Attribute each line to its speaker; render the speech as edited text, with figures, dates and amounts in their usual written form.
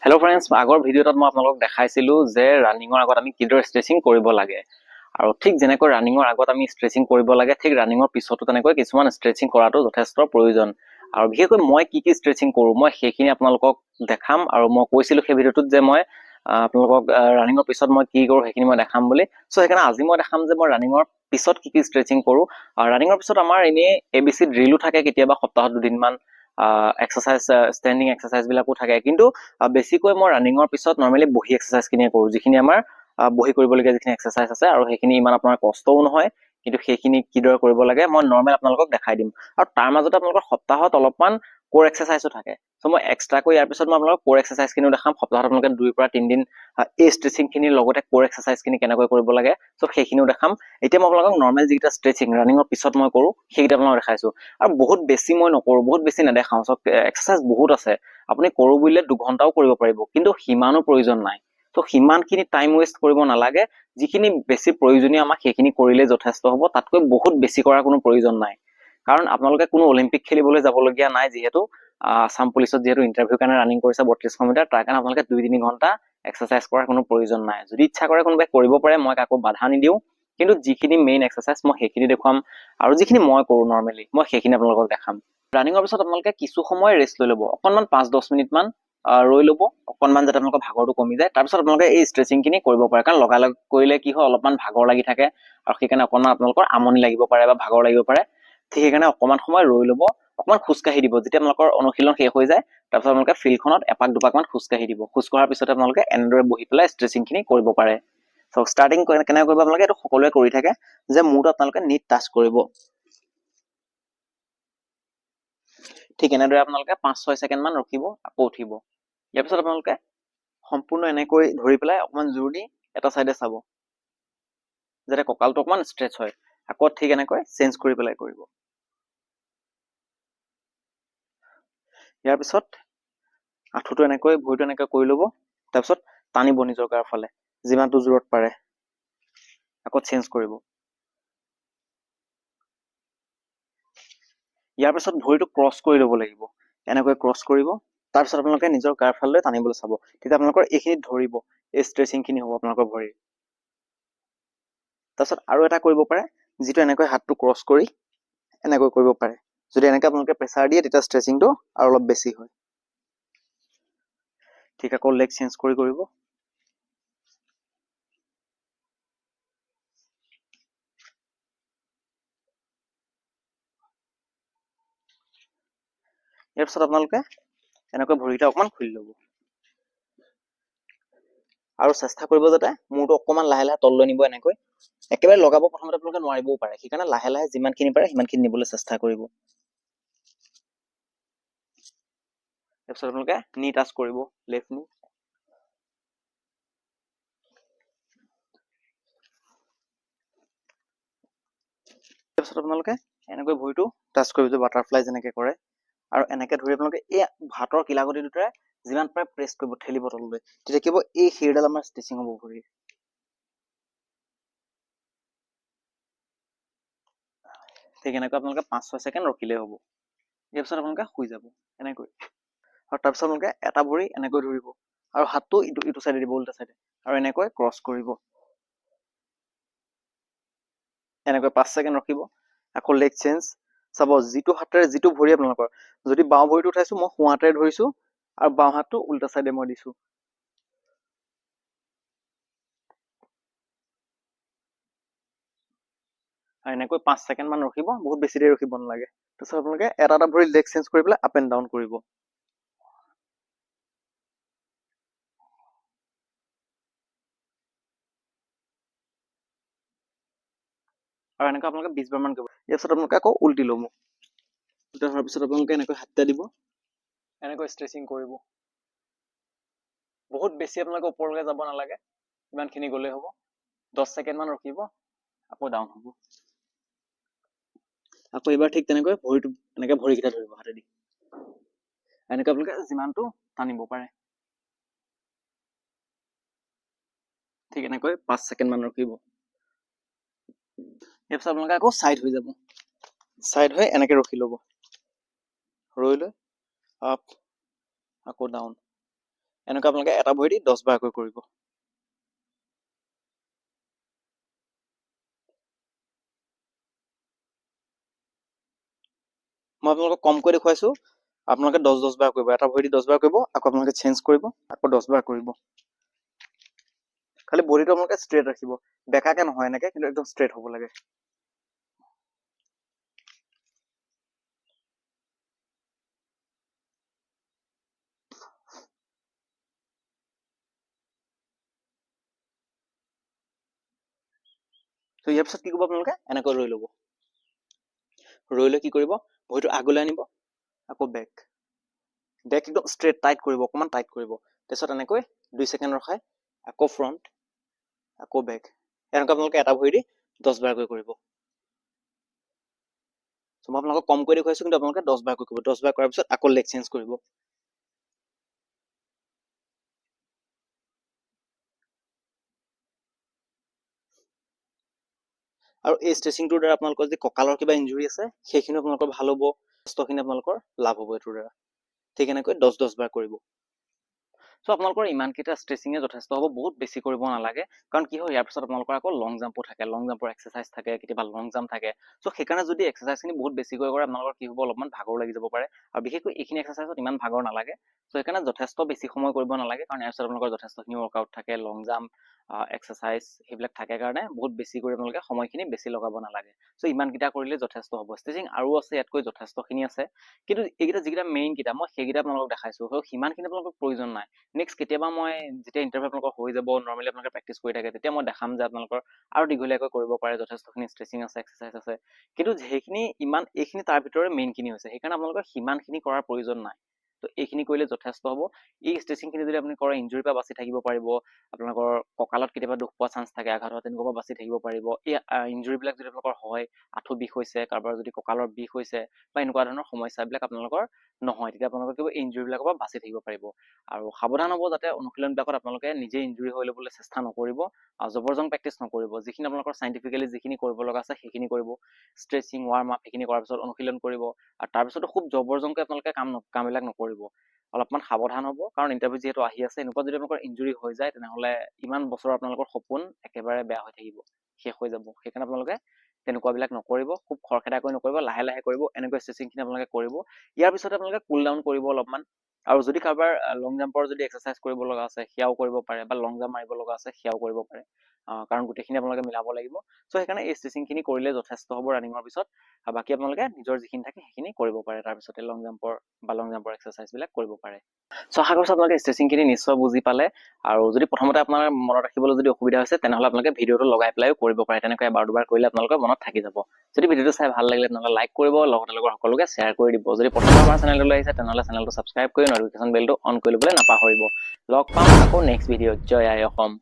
Speaker 1: Hello' friends, আগৰ ভিডিঅ'টোত মই আপোনালোকক দেখাইছিলোঁ যে ৰানিঙৰ আগত আমি কিদৰে ষ্ট্ৰেচিং কৰিব লাগে। আৰু ঠিক যেনেকৈ ৰানিঙৰ আগত আমি ষ্ট্ৰেচিং কৰিব লাগে, ঠিক ৰানিঙৰ পিছতো তেনেকৈ কিছুমান ষ্ট্ৰেচিং কৰাটো যথেষ্ট প্ৰয়োজন। আৰু বিশেষকৈ মই কি কি ষ্ট্ৰেচিং কৰোঁ মই সেইখিনি আপোনালোকক দেখাম। আৰু মই কৈছিলোঁ সেই ভিডিঅ'টোত যে মই আপোনালোকক ৰানিঙৰ পিছত মই কি কৰোঁ সেইখিনি মই দেখাম বুলি। চ' সেইকাৰণে আজি মই দেখাম যে মই ৰানিঙৰ পিছত কি কি ষ্ট্ৰেচিং কৰোঁ। ৰানিঙৰ পিছত আমাৰ এনেই ABC ড্ৰিলো থাকে, কেতিয়াবা সপ্তাহত দুদিনমান এক্সাৰচাইজ ষ্টেণ্ডিং এক্সাৰচাইজ বিলাকো থাকে। কিন্তু বেছিকৈ মই ৰানিঙৰ পিছত নৰ্মেলি বহি এক্সাৰচাইজখিনিয়ে কৰোঁ, যিখিনি আমাৰ বহি কৰিবলগীয়া যিখিনি এক্সাৰচাইজ আছে। আৰু সেইখিনি ইমান আপোনাৰ কষ্টও নহয়, কিন্তু সেইখিনি কিদৰে কৰিব লাগে মই নৰ্মেল আপোনালোকক দেখাই দিম। আৰু তাৰ মাজতে আপোনালোকৰ সপ্তাহত অলপমান কোৰ এক্সাৰচাইজো থাকে। চ' মই এক্সট্ৰাকৈ ইয়াৰ পিছত মই আপোনালোকক কোৰ এক্সাৰচাইজখিনিও দেখাম। সপ্তাহত আপোনালোকে 2 পৰা 3 দিন এই ষ্ট্ৰেচিংখিনিৰ লগতে কোৰ এক্সাৰচাইজখিনি কেনেকৈ কৰিব লাগে চ' সেইখিনিও দেখাম। এতিয়া মই আপোনালোকক নৰ্মেল যিকেইটা ষ্ট্ৰেচিং ৰানিঙৰ পিছত মই কৰোঁ সেইকেইটা আপোনালোকক দেখাইছোঁ। আৰু বহুত বেছি মই নকৰোঁ, বহুত বেছি নেদেখাওঁ। চ' এক্সাৰচাইজ বহুত আছে, আপুনি কৰোঁ বুলিলে 2 ঘণ্টাও কৰিব পাৰিব, কিন্তু সিমানো প্ৰয়োজন নাই। ত' সিমানখিনি টাইম ৱেষ্ট কৰিব নালাগে। যিখিনি বেছি প্ৰয়োজনীয় আমাক সেইখিনি কৰিলে যথেষ্ট হ'ব, তাতকৈ বহুত বেছি কৰাৰ কোনো প্ৰয়োজন নাই। কাৰণ আপোনালোকে কোনো অলিম্পিক খেলিবলৈ যাবলগীয়া নাই, যিহেতু আসাম পুলিচত যিহেতু ইণ্টাৰভিউৰ কাৰণে ৰানিং কৰিছে 3200 মিটাৰ, তাৰ কাৰণে আপোনালোকে 2-3 ঘণ্টা এক্সাৰচাইজ কৰাৰ কোনো প্ৰয়োজন নাই। যদি ইচ্ছা কৰে কোনোবাই কৰিব পাৰে, মই কাকো বাধা নিদিওঁ। কিন্তু যিখিনি মেইন এক্সাৰচাইজ মই সেইখিনি দেখুৱাম, আৰু যিখিনি মই কৰোঁ নৰ্মেলি মই সেইখিনি আপোনালোকক দেখাম। ৰানিঙৰ পিছত আপোনালোকে কিছু সময় ৰেষ্ট লৈ ল'ব, অকণমান 5-10 মিনিটমান ৰৈ ল'ব, অকণমান যাতে আপোনালোকৰ ভাগৰটো কমি যায়। তাৰপিছত আপোনালোকে এই ষ্ট্ৰেচিংখিনি কৰিব পাৰে। কাৰণ লগালগ কৰিলে কি হয়, অলপমান ভাগৰ লাগি থাকে, আৰু সেইকাৰণে অকণমান আপোনালোকৰ আমনি লাগিব পাৰে বা ভাগৰ লাগিব পাৰে। ঠিক সেইকাৰণে অকণমান সময় ৰৈ ল'ব, অকণমান খোজকাঢ়ি দিব। যেতিয়া আপোনালোকৰ অনুশীলন শেষ হৈ যায়, তাৰপিছত আপোনালোকে ফিল্ডখনত এপাক-দুপাকমান খোজকাঢ়ি দিব। খোজ কঢ়াৰ পিছতে আপোনালোকে এনেদৰে বহি পেলাই ষ্ট্ৰেচিংখিনি কৰিব পাৰে। চ' ষ্টাৰ্টিং কেনেকৈ কৰিব আপোনালোকে এইটো সকলোৱে কৰি থাকে, যে মূৰটো আপোনালোকে নিট টাচ কৰিব। ঠিক এনেদৰে আপোনালোকে 5-6 ছেকেণ্ডমান ৰখিব, আকৌ উঠিব। ইয়াৰ পিছত আপোনালোকে সম্পূৰ্ণ এনেকৈ ধৰি পেলাই অকণমান জোৰ দি এটা চাইডে চাব, যাতে কঁকালটো অকণমান ষ্ট্ৰেচ হয়। আকৌ ঠিক এনেকৈ চেঞ্জ কৰি পেলাই কৰিব। ইয়াৰ পিছত আঁঠুটো এনেকৈ, ভৰিটো এনেকৈ কৰি ল'ব, তাৰপিছত টানিব নিজৰ গাৰ ফালে যিমানটো জোৰত পাৰে। আকৌ চেঞ্জ কৰিব। ইয়াৰ পিছত ভৰিটো ক্ৰছ কৰি ল'ব লাগিব, এনেকৈ ক্ৰছ কৰিব। তাৰপিছত আপোনালোকে নিজৰ গাৰ ফালে টানিবলৈ চাব। তেতিয়া আপোনালোকৰ এইখিনিত ধৰিব, এই ষ্ট্ৰেচিংখিনি হ'ব আপোনালোকৰ ভৰিৰ। তাৰপিছত আৰু এটা কৰিব পাৰে, যিটো এনেকৈ হাতটো ক্ৰছ কৰি এনেকৈ কৰিব পাৰে। যদি এনেকৈ আপোনালোকে প্ৰেছাৰ দিয়ে, তেতিয়া ষ্ট্ৰেচিংটো আৰু অলপ বেছি হয়। ঠিক আকৌ লেগ চেঞ্জ কৰি কৰিব। ইয়াৰ পিছত আপোনালোকে এনেকৈ ভৰিকেইটা অকণমান খুলি ল'ব, আৰু চেষ্টা কৰিব যাতে মূৰটো অকণমান লাহে লাহে তললৈ নিব। এনেকৈ একেবাৰে লগাব প্ৰথমতে আপোনালোকে নোৱাৰিবও পাৰে, সেইকাৰণে লাহে লাহে যিমানখিনি পাৰে সিমানখিনি নিবলৈ চেষ্টা কৰিব। তাৰপিছত আপোনালোকে নি টাচ কৰিব, লেফ্ট নি। তাৰপিছত আপোনালোকে এনেকৈ ভৰিটো টাচ কৰিব, বাটাৰফ্লাই যেনেকৈ কৰে। আৰু এনেকৈ ধৰি আপোনালোকে এই হাতৰ কিলাকুটি দুটাৰে যিমান পাৰে প্ৰেছ কৰিব, ঠেলিব তললৈ। তেতিয়া কি হ'ব, এই শিৰডাল আমাৰ ষ্ট্ৰেচিং হ'ব ভৰিৰ। ঠিক এনেকৈ আপোনালোকে 5-6 ছেকেণ্ড ৰখিলেই হ'ব। ইয়াৰ পিছত আপোনালোকে শুই যাব এনেকৈ। আৰু তাৰপিছত আপোনালোকে এটা ভৰি এনেকৈ ধৰিব, আৰু হাতটো ইটো চাইডে দিব, উল্টা চাইডে, আৰু এনেকৈ ক্ৰছ কৰিব। এনেকৈ 5 ছেকেণ্ড ৰখিব, আকৌ লেগ চেঞ্জ। চাব যিটো হাতেৰে যিটো ভৰি আপোনালোকৰ, যদি বাওঁ ভৰিটো উঠাইছো মই সোঁ হাতেৰে ধৰিছো, আৰু বাওঁ হাতটো উল্টা চাইডে মই দিছো। আৰু এনেকৈ 5 ছেকেণ্ড মান ৰখিব, বহুত বেছি দেৰি ৰখিব নালাগে। তাৰপিছত আপোনালোকে এটা এটা ভৰি লেগ চেঞ্জ কৰি পেলাই আপ এণ্ড ডাউন কৰিব। আৰু এনেকৈ আপোনালোকে 20 বাৰ মান কৰিব। ইয়াৰ পিছত আপোনালোকে আকৌ উল্টি ল'ব। উল্টা হোৱাৰ পিছত আপোনালোকে এনেকৈ হাতটা দিব, এনেকৈ ষ্ট্ৰেচিং কৰিব। বহুত বেছি আপোনালোকে ওপৰলৈকে যাব নালাগে, ইমানখিনি গ'লেই হ'ব। 10 ছেকেণ্ড মান ৰখিব, আকৌ ডাউন হ'ব। আকৌ এবাৰ ঠিক তেনেকৈ ভৰিটো এনেকৈ ভৰিকেইটা ধৰিব হাতেদি। এনেকৈ আপোনালোকে যিমানটো টানিব পাৰে। ঠিক এনেকৈ 5 ছেকেণ্ড মান ৰখিব। ইয়াৰ পিছত আপোনালোকে আকৌ চাইড হৈ যাব, চাইড হৈ এনেকৈ ৰখি ল'ব, ৰৈ লৈ আপ, আকৌ ডাউন। এনেকৈ আপোনালোকে এটা ভৰি দি 10 বাৰকৈ কৰিব। মই আপোনালোকক কমকৈ দেখুৱাইছো, আপোনালোকে 10 বাৰ কৰিব। এটা ভৰি দি 10 বাৰ কৰিব, আকৌ আপোনালোকে চেঞ্জ কৰিব, আকৌ 10 বাৰ কৰিব। খালি বডিটো আপোনালোকে ষ্ট্ৰেট ৰাখিব, বেকাকে নহয়, এনেকে কিন্তু একদম ষ্ট্ৰেট হ'ব লাগে। তো ইয়াৰ পিছত কি কৰিব আপোনালোকে, এনেকৈ ৰৈ ল'ব। ৰৈ লৈ কি কৰিব, ভৰিটো আগলৈ আনিব, আকৌ বেক একদম ষ্ট্ৰেট টাইট কৰিব, অকণমান টাইট কৰিব। তাৰপিছত এনেকৈ 2 ছেকেণ্ড ৰখাই আকৌ ফ্ৰণ্ট, আকৌ বেক। এনেকৈ আপোনালোকে এটা ভৰি দি 10 বাৰকৈ কৰিব। মই আপোনালোকক কমকৈ দেখুৱাইছো, কিন্তু আপোনালোকে 10 বাৰকৈ কৰিব। 10 বাৰ কৰাৰ পিছত আকৌ লেগ চেঞ্জ কৰিব। আৰু এই ষ্ট্ৰেচিংটোৰ দ্বাৰা আপোনালোকৰ যদি কঁকালৰ কিবা ইঞ্জুৰি আছে, সেইখিনি আপোনালোকৰ ভাল হ'ব, কষ্টখিনি আপোনালোকৰ লাভ হ'ব এইটোৰ দ্বাৰা। ঠিক এনেকৈ 10 বাৰ কৰিব। চ' আপোনালোকৰ ইমানকেইটা ষ্ট্ৰেচিঙে যথেষ্ট হ'ব, বহুত বেছি কৰিব নালাগে। কাৰণ কি হয়, ইয়াৰ পিছত আপোনালোকৰ আকৌ লং জাম্পো থাকে, লং জাম্পৰ এক্সাৰচাইজ থাকে, কেতিয়াবা লং জাম্প থাকে। চ' সেইকাৰণে যদি এক্সাৰচাইজখিনি বহুত বেছিকৈ কৰে, আপোনালোকৰ কি হ'ব, অলপমান ভাগৰ লাগি যাব পাৰে। আৰু বিশেষকৈ এইখিনি এক্সাৰচাইজত ইমান ভাগৰ নালাগে। চ' সেইকাৰণে যথেষ্ট বেছি সময় কৰিব নালাগে, কাৰণ ইয়াৰ পিছত আপোনালোকৰ যথেষ্টখিনি ৱৰ্কআউট থাকে, লং জাম্প এক্সাৰচাইজ সেইবিলাক থাকে কাৰণে বহুত বেছি কৰি আপোনালোকে সময়খিনি বেছি লগাব নালাগে। চ' ইমানকেইটা কৰিলে যথেষ্ট হ'ব। ষ্ট্ৰেচিং আৰু আছে, ইয়াতকৈ যথেষ্টখিনি আছে, কিন্তু এইকেইটা যিকেইটা মেইন কেইটা মই সেইকেইটা আপোনালোকক দেখাইছোঁ। চ' সিমানখিনি আপোনালোকৰ প্ৰয়োজন নাই। নেক্সট কেতিয়াবা মই যেতিয়া ইণ্টাৰভিউ আপোনালোকৰ হৈ যাব, নৰ্মেলি আপোনালোকে প্ৰেক্টিচ কৰি থাকে, তেতিয়া মই দেখাম যে আপোনালোকৰ আৰু দীঘলীয়াকৈ কৰিব পাৰে, যথেষ্টখিনি ষ্ট্ৰেচিং আছে, এক্সাৰচাইজ আছে। কিন্তু সেইখিনি এইখিনি তাৰ ভিতৰে মেইনখিনি হৈছে, সেইকাৰণে আপোনালোকৰ সিমানখিনি কৰাৰ প্ৰয়োজন নাই। তো এইখিনি কৰিলে যথেষ্ট হ'ব। এই ষ্ট্ৰেচিংখিনি যদি আপুনি কৰে, ইঞ্জুৰিৰ পৰা বাচি থাকিব পাৰিব। আপোনালোকৰ কঁকালত কেতিয়াবা দুখ পোৱা চান্স থাকে, আঘাত হোৱা, তেনেকুৱা পৰা বাচি থাকিব পাৰিব। এই ইঞ্জুৰিবিলাক যদি আপোনালোকৰ হয়, আঁঠু বিষ হৈছে, কাৰোবাৰ যদি কঁকালৰ বিষ হৈছে, বা এনেকুৱা ধৰণৰ সমস্যাবিলাক আপোনালোকৰ নহয়, তেতিয়া আপোনালোকে কিবা ইঞ্জুৰিবিলাকৰ পৰা বাচি থাকিব পাৰিব। আৰু সাৱধান হ'ব যাতে অনুশীলনবিলাকত আপোনালোকে নিজে ইঞ্জুৰি হৈ ল'বলৈ চেষ্টা নকৰিব, জবৰজং প্ৰেক্টিচ নকৰিব। যিখিনি আপোনালোকৰ চাইণ্টিফিকেলি যিখিনি কৰিব লগা আছে, সেইখিনি কৰিব। ষ্ট্ৰেচিং, ৱাৰ্ম আপ সেইখিনি কৰাৰ পিছত অনুশীলন কৰিব। আৰু তাৰপিছতো খুব জবৰজংকৈ আপোনালোকে কামবিলাক নকৰিব। অলপমান সাৱধান হ'ব, কাৰণ ইণ্টাৰভিউ যিহেতু আহি আছে। এনেকুৱা যদি আপোনালোকৰ ইঞ্জুৰি হৈ যায়, তেনেহ'লে ইমান বছৰ আপোনালোকৰ সপোন একেবাৰে বেয়া হৈ থাকিব, শেষ হৈ যাব। সেইকাৰণে আপোনালোকে তেনেকুৱাবিলাক নকৰিব, খুব খৰখেদাকৈ নকৰিব, লাহে লাহে কৰিব। এনেকৈ ষ্ট্ৰেচিংখিনি আপোনালোকে কৰিব। ইয়াৰ পিছতে আপোনালোকে কুল ডাউন কৰিব অলপমান। আৰু যদি কাৰোবাৰ লং জাম্পৰ যদি এক্সাৰচাইজ কৰিব লগা আছে, সেয়াও কৰিব পাৰে, বা লং জাম্প মাৰিব লগা আছে, সেয়াও কৰিব পাৰে। কাৰণ গোটেইখিনি আপোনালোকে মিলাব লাগিব। চ' সেইকাৰণে এই ষ্ট্ৰেচিংখিনি কৰিলে যথেষ্ট হ'ব ৰানিঙৰ পিছত। বাকী আপোনালোকে নিজৰ যিখিনি থাকে সেইখিনি কৰিব পাৰে, তাৰপিছতে লং জাম্পৰ এক্সাৰচাইজবিলাক কৰিব পাৰে। চ' আশা কৰিছোঁ আপোনালোকে ষ্ট্ৰেচিংখিনি নিশ্চয় বুজি পালে। আৰু যদি প্ৰথমতে আপোনাৰ মনত ৰাখিবলৈ যদি অসুবিধা হৈছে, তেনেহ'লে আপোনালোকে ভিডিঅ'টো লগাই পেলাইও কৰিব পাৰে। তেনেকৈ এবাৰ দুবাৰ কৰিলে আপোনালোকৰ মনত থাকি যাব। যদি ভিডিঅ'টো চাই ভাল লাগিলে, তেনেহ'লে লাইক কৰিব, লগতে সকলোকে শ্বেয়াৰ কৰি দিব। যদি প্ৰথমবাৰ আমাৰ চেনেললৈ আহিছে, তেনেহ'লে চেনেলটো ছাবস্ক্ৰাইব কৰি নটিফিকেশ্যন বেলটো অন কৰি ল'বলৈ নাপাহৰিব। লগ পাম আকৌ নেক্সট ভিডিঅ'ত। জয় আই অসম।